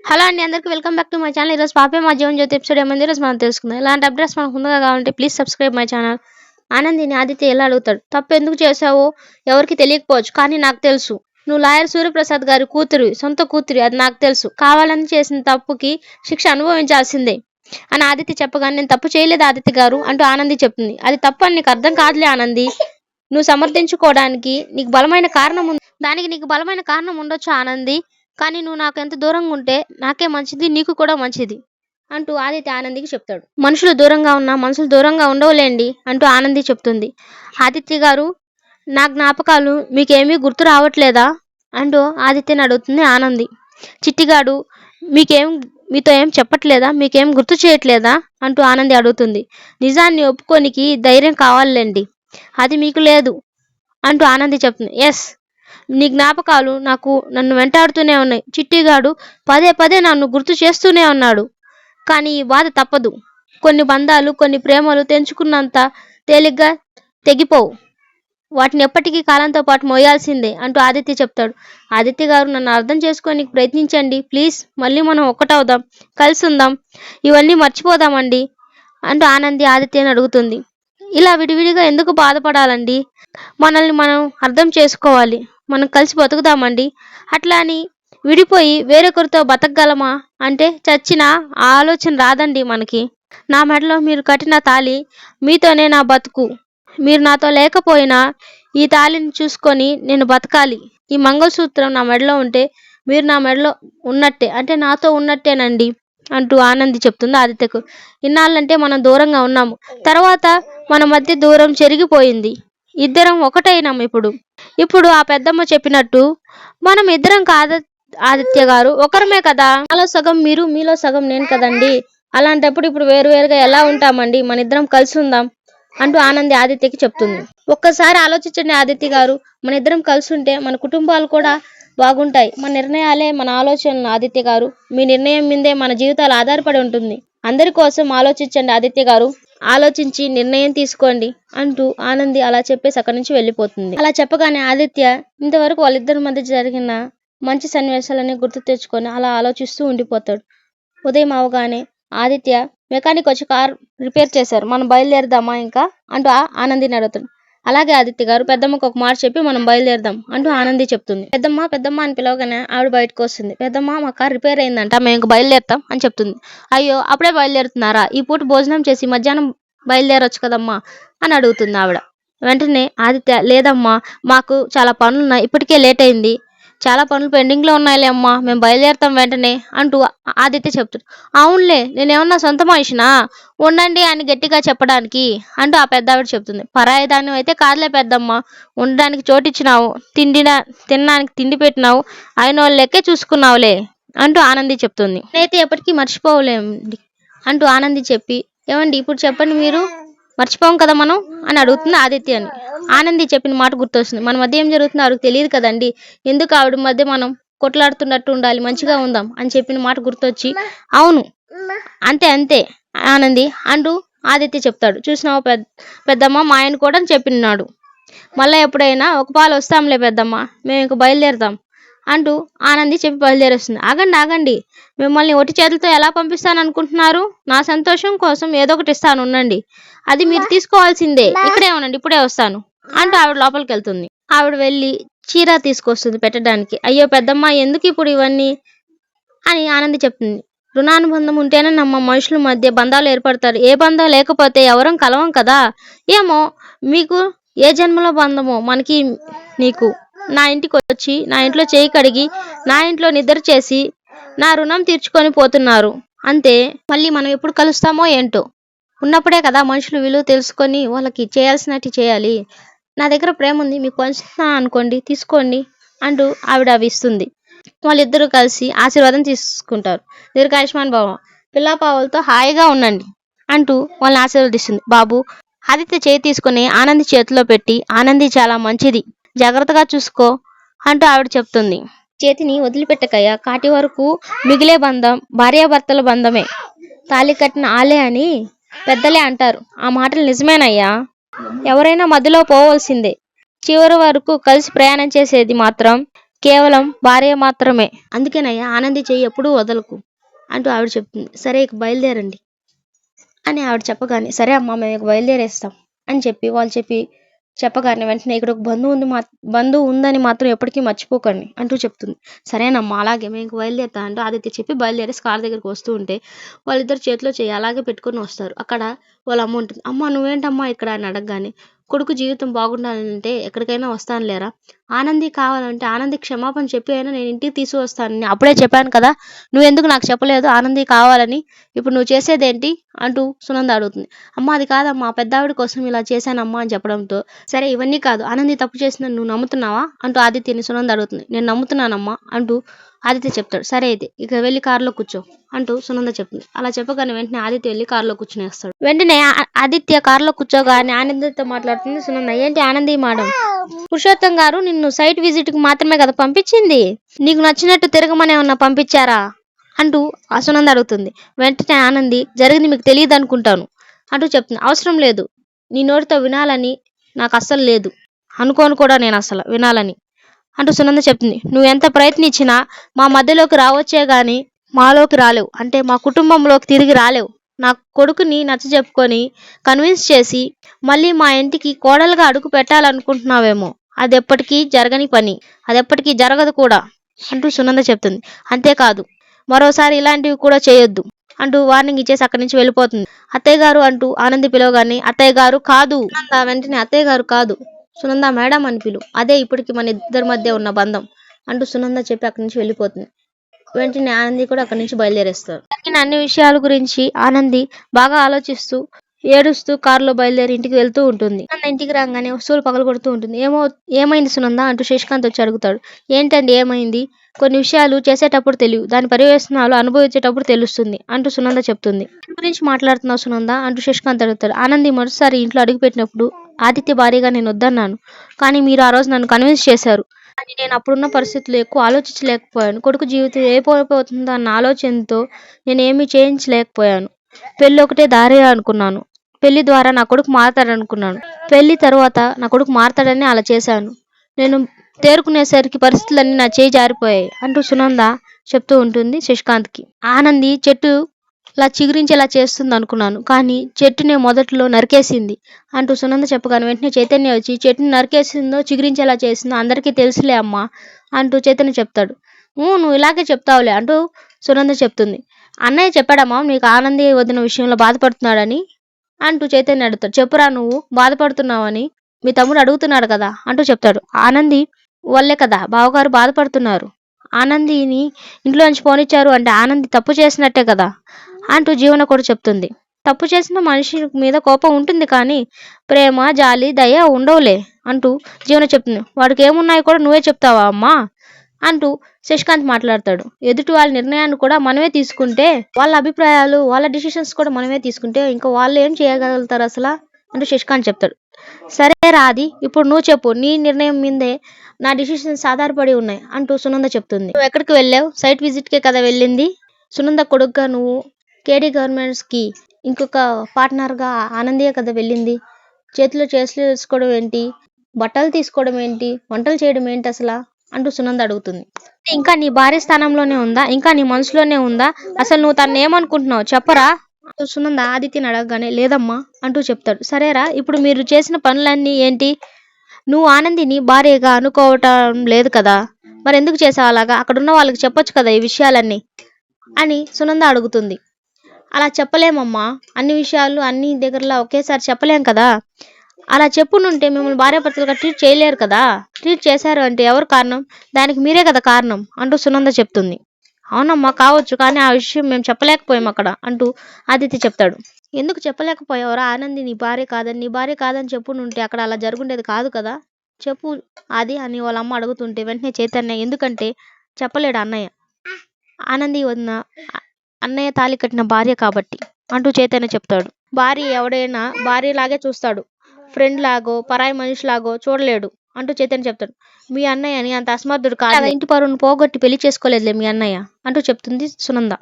Hello అండి, అందరికీ welcome back to my channel. ఈరోజు పాపే మా జీవన్ జ్యోతి ఎపిసోడ్ ఏమైంది ఈరోజు మనం తెలుసుకుందాం. ఇలాంటి అప్డేట్స్ మనకు ముందుగా కావాలంటే please subscribe my channel. Anandini Aditya ఎలా అడుగుతాడు, తప్పు ఎందుకు చేసావో ఎవరికి తెలియకపోవచ్చు, కానీ నాకు తెలుసు. నువ్వు లాయర్ సూర్యప్రసాద్ గారి కూతురు, సొంత కూతురు, అది నాకు తెలుసు. కావాలని చేసిన తప్పుకి శిక్ష అనుభవించాల్సిందే అని ఆదిత్య చెప్పగానే, నేను తప్పు చేయలేదు ఆదిత్య గారు అంటూ ఆనంది చెప్తుంది. అది తప్పు అని నీకు అర్థం కాదులే ఆనంది. నువ్వు సమర్థించుకోవడానికి నీకు బలమైన కారణం ఉంది. దానికి నీకు బలమైన కారణం ఉండొచ్చు ఆనంది, కానీ నువ్వు నాకు ఎంత దూరంగా ఉంటే నాకే మంచిది, నీకు కూడా మంచిది అంటూ ఆదిత్య ఆనందికి చెప్తాడు. మనుషులు దూరంగా ఉన్నా మనసులు దూరంగా ఉండవులేండి అంటూ ఆనంది చెప్తుంది. ఆదిత్య గారు, నా జ్ఞాపకాలు మీకేమీ గుర్తు రావట్లేదా అంటూ ఆదిత్యని అడుగుతుంది ఆనంది. చిట్టిగాడు మీతో ఏం చెప్పట్లేదా, మీకేం గుర్తు చేయట్లేదా అంటూ ఆనంది అడుగుతుంది. నిజాన్ని ఒప్పుకోనికి ధైర్యం కావాలండి, అది మీకు లేదు అంటూ ఆనంది చెప్తుంది. ఎస్, నీ జ్ఞాపకాలు నన్ను వెంటాడుతూనే ఉన్నాయి. చిట్టిగాడు పదే పదే నన్ను గుర్తు చేస్తూనే ఉన్నాడు, కానీ ఈ బాధ తప్పదు. కొన్ని బంధాలు, కొన్ని ప్రేమలు తెంచుకున్నంత తేలిగ్గా తెగిపోవు. వాటిని ఎప్పటికీ కాలంతో పాటు మోయాల్సిందే అంటూ ఆదిత్య చెప్తాడు. ఆదిత్య గారు, నన్ను అర్థం చేసుకోనికి ప్రయత్నించండి ప్లీజ్. మళ్ళీ మనం ఒక్కటవుదాం, కలిసి ఉందాం, ఇవన్నీ మర్చిపోదామండి అంటూ ఆనంది ఆదిత్యని అడుగుతుంది. ఇలా విడివిడిగా ఎందుకు బాధపడాలండి? మనల్ని మనం అర్థం చేసుకోవాలి, మనం కలిసి బతుకుదామండి. అట్లా అని విడిపోయి వేరొకరితో బతకగలమా అంటే చచ్చిన ఆలోచన రాదండి మనకి. నా మెడలో మీరు కట్టిన తాళి, మీతోనే నా బతుకు. మీరు నాతో లేకపోయినా ఈ తాళిని చూసుకొని నేను బతకాలి. ఈ మంగళసూత్రం నా మెడలో ఉంటే మీరు నా మెడలో ఉన్నట్టే, అంటే నాతో ఉన్నట్టేనండి అంటూ ఆనంది చెప్తుంది ఆదిత్యకు. ఇన్నాళ్ళంటే మనం దూరంగా ఉన్నాము, తర్వాత మన మధ్య దూరం చెరిగిపోయింది, ఇద్దరం ఒకటైనాం. ఇప్పుడు ఆ పెద్దమ్మ చెప్పినట్టు మనం ఇద్దరం కాదు ఆదిత్య గారు, ఒకరమే కదా. నాలో సగం మీరు, మీలో సగం నేను కదండి. అలాంటప్పుడు ఇప్పుడు వేరువేరుగా ఎలా ఉంటామండి? మన ఇద్దరం కలిసి ఉందాం అంటూ ఆనంది ఆదిత్యకి చెప్తుంది. ఒక్కసారి ఆలోచించండి ఆదిత్య గారు, మన ఇద్దరం కలిసి ఉంటే మన కుటుంబాలు కూడా బాగుంటాయి. మన నిర్ణయాలే మన ఆలోచనలు ఆదిత్య గారు. మీ నిర్ణయం మీదే మన జీవితాలు ఆధారపడి ఉంటుంది. అందరి కోసం ఆలోచించండి ఆదిత్య గారు, ఆలోచించి నిర్ణయం తీసుకోండి అంటూ ఆనంది అలా చెప్పేసి అక్కడి నుంచి వెళ్ళిపోతుంది. అలా చెప్పగానే ఆదిత్య ఇంతవరకు వాళ్ళిద్దరి మధ్య జరిగిన మంచి సన్నివేశాలని గుర్తు తెచ్చుకొని అలా ఆలోచిస్తూ ఉండిపోతాడు. ఉదయం అవగానే ఆదిత్య, మెకానిక్ వచ్చి కార్ రిపేర్ చేశారు, మనం బయలుదేరదామా ఇంకా అంటూ ఆనందిని అడుగుతాడు. అలాగే ఆదిత్య గారు, పెద్దమ్మకు ఒక మాట చెప్పి మనం బయలుదేరదాం అంటూ ఆనంది చెప్తుంది. పెద్దమ్మ పెద్దమ్మ అని పిలవగానే ఆవిడ బయటకు వస్తుంది. పెద్దమ్మ, మా కార్ రిపేర్ అయిందంట, మేము ఇంక బయలుదేరుతాం అని చెప్తుంది. అయ్యో, అప్పుడే బయలుదేరుతున్నారా? ఈ పూట భోజనం చేసి మధ్యాహ్నం బయలుదేరొచ్చు కదమ్మా అని అడుగుతుంది ఆవిడ. వెంటనే ఆదిత్య, లేదమ్మా, మాకు చాలా పనులున్నాయి, ఇప్పటికే లేట్ అయింది, చాలా పనులు పెండింగ్లో ఉన్నాయిలే అమ్మా, మేము బయలుదేరుతాం వెంటనే అంటూ ఆదిత్య చెప్తాడు. అవునులే, నేనేమన్నా సొంత మనిషినా ఉండండి అని గట్టిగా చెప్పడానికి అంటూ ఆ పెద్దావిడ చెప్తుంది. పరాయి దాన్ని అయితే కాదులే పెద్దమ్మ, ఉండడానికి చోటిచ్చినావు, తినడానికి తిండి పెట్టినావు, అయిన వాళ్ళు లెక్కే చూసుకున్నావులే అంటూ ఆనంది చెప్తుంది. నేనైతే ఎప్పటికీ మర్చిపోలేండి అంటూ ఆనంది చెప్పి, ఏమండి ఇప్పుడు చెప్పండి, మీరు మర్చిపోం కదా మనం అని అడుగుతుంది ఆదిత్య అని. ఆనంది చెప్పిన మాట గుర్తొస్తుంది. మన మధ్య ఏం జరుగుతుందో ఆవిడకి తెలియదు కదండి, ఎందుకు ఆవిడ మధ్య మనం కొట్లాడుతున్నట్టు ఉండాలి, మంచిగా ఉందాం అని చెప్పిన మాట గుర్తొచ్చి, అవును అంతే అంతే ఆనంది అంటూ ఆదిత్య చెప్తాడు. చూసినావు పెద్దమ్మ, మా ఆయన కూడా చెప్పినాడు, మళ్ళీ ఎప్పుడైనా ఒక పాలు వస్తాంలే పెద్దమ్మ, మేము ఇంక బయలుదేరుతాం అంటూ ఆనంది చెప్పి బయలుదేరేస్తుంది. ఆగండి, మిమ్మల్ని ఒట్టి చేతులతో ఎలా పంపిస్తాను అనుకుంటున్నారు? నా సంతోషం కోసం ఏదో ఒకటి ఇస్తాను, ఉండండి, అది మీరు తీసుకోవాల్సిందే, ఇక్కడే ఉండండి, ఇప్పుడే వస్తాను అంటూ ఆవిడ లోపలికి వెళ్తుంది. ఆవిడ వెళ్ళి చీర తీసుకొస్తుంది పెట్టడానికి. అయ్యో పెద్దమ్మ, ఎందుకు ఇప్పుడు ఇవన్నీ అని ఆనంది చెప్తుంది. రుణానుబంధం ఉంటేనే నమ్మ మనుషుల మధ్య బంధాలు ఏర్పడతారు, ఏ బంధం లేకపోతే ఎవరం కలవం కదా. ఏమో మీకు ఏ జన్మలో బంధమో మనకి నీకు. నా ఇంటికి వచ్చి నా ఇంట్లో చేయి కడిగి నా ఇంట్లో నిద్ర చేసి నా రుణం తీర్చుకొని పోతున్నారు, అంతే. మళ్ళీ మనం ఎప్పుడు కలుస్తామో ఏంటో. ఉన్నప్పుడే కదా మనుషులు విలువ తెలుసుకొని వాళ్ళకి చేయాల్సినట్టు చేయాలి. నా దగ్గర ప్రేమ ఉంది, మీకు పంచుతున్నాను అనుకోండి, తీసుకోండి అంటూ ఆవిడ అవి ఇస్తుంది. వాళ్ళిద్దరూ కలిసి ఆశీర్వాదం తీసుకుంటారు. దీర్ఘాయుష్మాన్ భవ, పిల్లాపావులతో హాయిగా ఉండండి అంటూ వాళ్ళని ఆశీర్వదిస్తుంది. బాబు ఆదిత్య చేయి తీసుకుని ఆనంది చేతిలో పెట్టి, ఆనంది చాలా మంచిది, జాగ్రత్తగా చూసుకో అంటూ ఆవిడ చెప్తుంది. చేతిని వదిలిపెట్టకయ్యా, కాటి వరకు మిగిలే బంధం భార్యాభర్తల బంధమే, తాళి కట్టిన ఆలే అని పెద్దలే అంటారు. ఆ మాటలు నిజమేనయ్యా, ఎవరైనా మధ్యలో పోవలసిందే, చివరి వరకు కలిసి ప్రయాణం చేసేది మాత్రం కేవలం భార్య మాత్రమే. అందుకేనయ్యా ఆనంది చెయ్యి ఎప్పుడూ వదలకు అంటూ ఆవిడ చెప్తుంది. సరే ఇక బయలుదేరండి అని ఆవిడ చెప్పగానే, సరే అమ్మా మేము ఇక బయలుదేరేస్తాం అని చెప్పగానే వెంటనే ఇక్కడ ఒక బంధువు ఉందని మాత్రం ఎప్పటికీ మర్చిపోకండి అంటూ చెప్తుంది. సరేనమ్మా అలాగే మేము బయలుదేరుతా అంటూ ఆదిత్య చెప్పి బయలుదేరేసి కార్ దగ్గరికి వస్తూ ఉంటే వాళ్ళిద్దరు చేతిలో చేయి అలాగే పెట్టుకొని వస్తారు. అక్కడ వాళ్ళ అమ్మ ఉంటుంది. అమ్మ నువ్వేంటమ్మా ఇక్కడ అని అడగగానే, కొడుకు జీవితం బాగుండాలంటే ఎక్కడికైనా వస్తాను లేరా, ఆనంది కావాలంటే ఆనంది క్షమాపణ చెప్పి అయినా నేను ఇంటికి తీసుకువస్తానని అప్పుడే చెప్పాను కదా, నువ్వెందుకు నాకు చెప్పలేదు ఆనంది కావాలని, ఇప్పుడు నువ్వు చేసేదేంటి అంటూ సునంద అడుగుతుంది. అమ్మ అది కాదమ్మా, పెద్దావిడ కోసం ఇలా చేశానమ్మా అని చెప్పడంతో, సరే ఇవన్నీ కాదు ఆనంది తప్పు చేసిందని నువ్వు నమ్ముతున్నావా అంటూ ఆదిత్యని సునంద అడుగుతుంది. నేను నమ్ముతున్నానమ్మా అంటూ ఆదిత్య చెప్తాడు. సరే అయితే ఇక వెళ్ళి కారులో కూర్చో అంటూ సునంద చెప్తుంది. అలా చెప్పగానే వెంటనే ఆదిత్య వెళ్ళి కారులో కూర్చునేస్తాడు. వెంటనే ఆదిత్య కారులో కూర్చోగానే ఆనందితో మాట్లాడుతుంది సునంద. ఏంటి ఆనంది మేడం, పురుషోత్తం గారు నిన్ను సైట్ విజిట్ కి మాత్రమే కదా పంపించింది, నీకు నచ్చినట్టు తిరగమని ఏమన్నా పంపించారా అంటూ ఆ సునంద అడుగుతుంది. వెంటనే ఆనంది, జరిగింది మీకు తెలియదు అనుకుంటాను అంటూ చెప్తుంది. అవసరం లేదు, నీ నోటితో వినాలని నాకు అస్సలు లేదు, అనుకోను కూడా నేను అసలు వినాలని అంటూ సునంద చెప్తుంది. నువ్వు ఎంత ప్రయత్నించినా మా మధ్యలోకి రావచ్చే గాని మాలోకి రాలేవు, అంటే మా కుటుంబంలోకి తిరిగి రాలేవు. నా కొడుకుని నచ్చజెప్పుకొని కన్విన్స్ చేసి మళ్ళీ మా ఇంటికి కోడలుగా అడుగు పెట్టాలనుకుంటున్నావేమో, అది ఎప్పటికీ జరగని పని, అది ఎప్పటికీ జరగదు కూడా అంటూ సునంద చెప్తుంది. అంతేకాదు మరోసారి ఇలాంటివి కూడా చేయొద్దు అంటూ వార్నింగ్ ఇచ్చేసి అక్కడి నుంచి వెళ్ళిపోతుంది. అత్తయ్య గారు అంటూ ఆనంది పిలవగానే, అత్తయ్య గారు కాదు సునంద, వెంటనే అత్తయ్య గారు కాదు సునంద మేడం అని పిలు, అదే ఇప్పటికి మన ఇద్దరి మధ్య ఉన్న బంధం అంటూ సునంద చెప్పి అక్కడి నుంచి వెళ్ళిపోతుంది. వెంటనే ఆనంది కూడా అక్కడి నుంచి బయలుదేరేస్తారు. జరిగిన అన్ని విషయాల గురించి ఆనంది బాగా ఆలోచిస్తూ ఏడుస్తూ కారులో బయలుదేరి ఇంటికి వెళ్తూ ఉంటుంది. సునంద ఇంటికి రాగానే వస్తువులు పగలగొడుతూ ఉంటుంది. ఏమైంది సునంద అంటూ శశికాంత్ వచ్చి అడుగుతాడు. ఏంటండి ఏమైంది, కొన్ని విషయాలు చేసేటప్పుడు తెలియవు, దాని పర్యవసనాలు అనుభవించేటప్పుడు తెలుస్తుంది అంటూ సునంద చెప్తుంది. దీని గురించి మాట్లాడుతున్నావు సునంద అంటూ శశికాంత్ అడుగుతాడు. ఆనంది మొదటిసారి ఇంట్లో అడుగుపెట్టినప్పుడు ఆదిత్య భార్యగా నేను వద్దన్నాను, కానీ మీరు ఆ రోజు నన్ను కన్విన్స్ చేశారు. కానీ నేను అప్పుడున్న పరిస్థితుల్లో ఎక్కువ ఆలోచించలేకపోయాను. కొడుకు జీవితం ఏమైపోతుందో అన్న ఆలోచనతో నేను ఏమీ చేయించలేకపోయాను. పెళ్ళి ఒకటే దారి అనుకున్నాను, పెళ్లి ద్వారా నా కొడుకు మారతాడనుకున్నాను, పెళ్లి తర్వాత నా కొడుకు మారతాడని అలా చేశాను. నేను తేరుకునేసరికి పరిస్థితులన్నీ నా చేయి జారిపోయాయి అంటూ సునంద చెప్తూ ఉంటుంది శశికాంత్కి. ఆనంది చెట్టు ఇలా చిగురించేలా చేస్తుంది అనుకున్నాను, కానీ చెట్టునే మొదట్లో నరికేసింది అంటూ సునంద చెప్పగానే వెంటనే చైతన్య వచ్చి, చెట్టుని నరికేసిందో చిగురించేలా చేసిందో అందరికీ తెలుసులే అమ్మా అంటూ చైతన్య చెప్తాడు. నువ్వు ఇలాగే చెప్తావులే అంటూ సునంద చెప్తుంది. అన్నయ్య చెప్పాడమ్మా నీకు ఆనంది వదిన విషయంలో బాధపడుతున్నాడని అంటూ చైతన్య అడుగుతాడు. చెప్పురా నువ్వు బాధపడుతున్నావని, మీ తమ్ముడు అడుగుతున్నాడు కదా అంటూ చెప్తాడు. ఆనంది వల్లే కదా బావగారు బాధపడుతున్నారు, ఆనందిని ఇంట్లో నుంచి పోనిచ్చారు అంటే ఆనంది తప్పు చేసినట్టే కదా అంటూ జీవన కూడా చెప్తుంది. తప్పు చేసిన మనిషి మీద కోపం ఉంటుంది, కానీ ప్రేమ జాలి దయ ఉండవులే అంటూ జీవన చెప్తుంది. వాడికి ఏమున్నాయి కూడా నువ్వే చెప్తావా అమ్మా అంటూ శశికాంత్ మాట్లాడతాడు. ఎదుటి వాళ్ళ నిర్ణయాన్ని కూడా మనమే తీసుకుంటే, వాళ్ళ అభిప్రాయాలు వాళ్ళ డిసిషన్స్ కూడా మనమే తీసుకుంటే ఇంకా వాళ్ళు ఏం చేయగలుగుతారు అసలు అంటూ శశికాంత్ చెప్తాడు. సరే రాది, ఇప్పుడు నువ్వు చెప్పు, నీ నిర్ణయం మీదే నా డిసిషన్స్ ఆధారపడి ఉన్నాయి అంటూ సునంద చెప్తుంది. నువ్వు ఎక్కడికి వెళ్ళావు, సైట్ విజిట్కే కదా వెళ్ళింది, సునంద కొడుకుగా నువ్వు కేడీ గవర్నమెంట్స్కి ఇంకొక పార్ట్నర్గా ఆనందియే కదా వెళ్ళింది, చేతిలో చేసుకోవడం ఏంటి, బట్టలు తీసుకోవడం ఏంటి, వంటలు చేయడం ఏంటి అసలు అంటూ సునంద అడుగుతుంది. ఇంకా నీ భార్య స్థానంలోనే ఉందా, ఇంకా నీ మనసులోనే ఉందా, అసలు నువ్వు తను ఏమనుకుంటున్నావు చెప్పరా అంటూ సునంద ఆదిత్యని అడగగానే, లేదమ్మా అంటూ చెప్తాడు. సరేరా, ఇప్పుడు మీరు చేసిన పనులన్నీ ఏంటి, నువ్వు ఆనందిని భార్యగా అనుకోవటం లేదు కదా, మరి ఎందుకు చేసావు అలాగా, అక్కడున్న వాళ్ళకి చెప్పొచ్చు కదా ఈ విషయాలన్నీ అని సునంద అడుగుతుంది. అలా చెప్పలేమమ్మా, అన్ని విషయాలు అన్ని దగ్గరలో ఒకేసారి చెప్పలేం కదా, అలా చెప్పునుంటే మిమ్మల్ని భార్యాభర్తలుగా ట్రీట్ చేయలేరు కదా, ట్రీట్ చేశారు అంటే ఎవరు కారణం, దానికి మీరే కదా కారణం అంటూ సునంద చెప్తుంది. అవునమ్మా కావచ్చు, కానీ ఆ విషయం మేము చెప్పలేకపోయాం అక్కడ అంటూ ఆదిత్య చెప్తాడు. ఎందుకు చెప్పలేకపోయావరా, ఆనంది నీ భార్య కాదని చెప్పునుంటే అక్కడ అలా జరుగుండేది కాదు కదా, చెప్పు అది అని వాళ్ళ అమ్మ అడుగుతుంటే వెంటనే చైతన్య, ఎందుకంటే చెప్పలేడు అన్నయ్య, ఆనంది వదిన అన్నయ్య తాళి కట్టిన భార్య కాబట్టి అంటూ చైతన్య చెప్తాడు. భార్య ఎవడైనా భార్యలాగే చూస్తాడు, ఫ్రెండ్ లాగో పరాయి మనిషి లాగో చూడలేడు అంటూ చైతన్య చెప్తాడు. మీ అన్నయ్యని అంత అసమర్థుడు కాదు, ఇంటి పరువును పోగొట్టి పెళ్లి చేసుకోలేదులే మీ అన్నయ్య అంటూ చెప్తుంది సునంద.